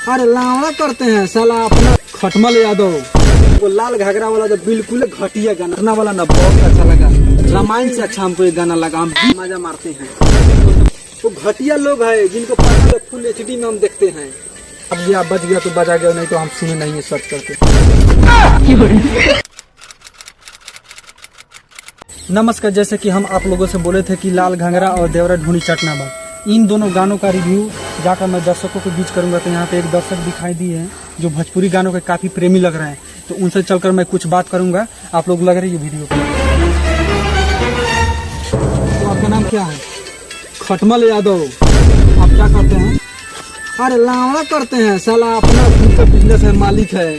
अरे लावड़ा करते हैं साला अपना खटमल यादव। वो लाल घाघरा वाला तो बिल्कुल घटिया गाना वाला ना बहुत अच्छा लगा। रामायण से अच्छा हमको ये गाना लगा। हम भी मजा मारते हैं। तो घटिया लोग है जिनको पता फुल एचडी में हम देखते हैं। अब गया बच गया तो बजा गया, नहीं तो हम सुने नहीं है सर्च करके। नमस्कार, जैसे कि हम आप लोगों से बोले थे कि लाल घाघरा और देवरा ढूंढी चटना बाग, इन दोनों गानों का रिव्यू जाकर मैं दर्शकों के बीच करूंगा। तो यहाँ पे एक दर्शक दिखाई दिए हैं जो भोजपुरी गानों के काफी प्रेमी लग रहे हैं, तो उनसे चलकर मैं कुछ बात करूंगा। आप लोग लग रही है वीडियो पर। तो आपका नाम क्या है? खटमल यादव। आप क्या करते हैं? अरे लावड़ा करते हैं साला अपना खुद का बिजनेस है, मालिक है।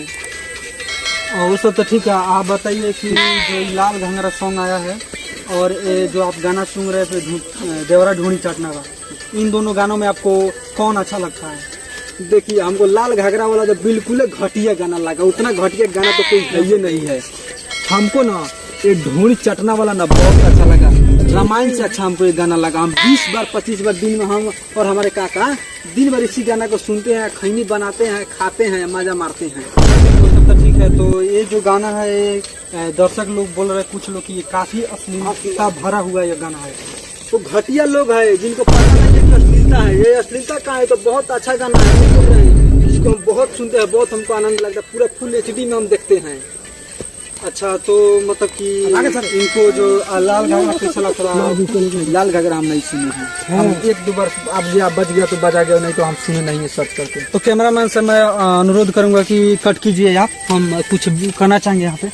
और वो सब तो ठीक है। आप बताइए कि जो लाल घाघरा सॉन्ग आया है और ये जो आप गाना सुन रहे थे देवरा ढूंढी चटना का, इन दोनों गानों में आपको कौन अच्छा लगता है? देखिए, हमको लाल घाघरा वाला तो बिल्कुल घटिया गाना लगा। उतना घटिया गाना तो कोई है ही नहीं है। हमको ना ये ढूंढी चटना वाला ना बहुत अच्छा लगा। रामायण से अच्छा हमको ये गाना लगा। हम 20 बार 25 बार दिन में हम और हमारे काका दिन भर इसी गाना को सुनते हैं, खैनी बनाते हैं, खाते हैं, मजा मारते हैं। तो सब तो ठीक है। तो ये जो गाना है, दर्शक लोग बोल रहे हैं कुछ लोग कि ये काफी अश्लीलता भरा हुआ ये गाना है। तो घटिया लोग है जिनको पता नहीं है कि अश्लीलता है। ये अश्लीलता कहाँ है? तो बहुत अच्छा गाना है, इसको हम बहुत सुनते हैं, बहुत हमको आनंद लगता है। पूरा फुल एचडी में हम देखते हैं। अच्छा, तो मतलब कि इनको जो लाल घाघरा कैसा लगता है? लाल घाघरा हम नहीं सुने हैं। हम एक दो बार अब गया बच गया तो बजा गया, नहीं तो हम सुने नहीं है सर्च करके। तो कैमरामैन से मैं अनुरोध करूंगा कि कट कीजिए आप, हम कुछ करना चाहेंगे यहाँ पे।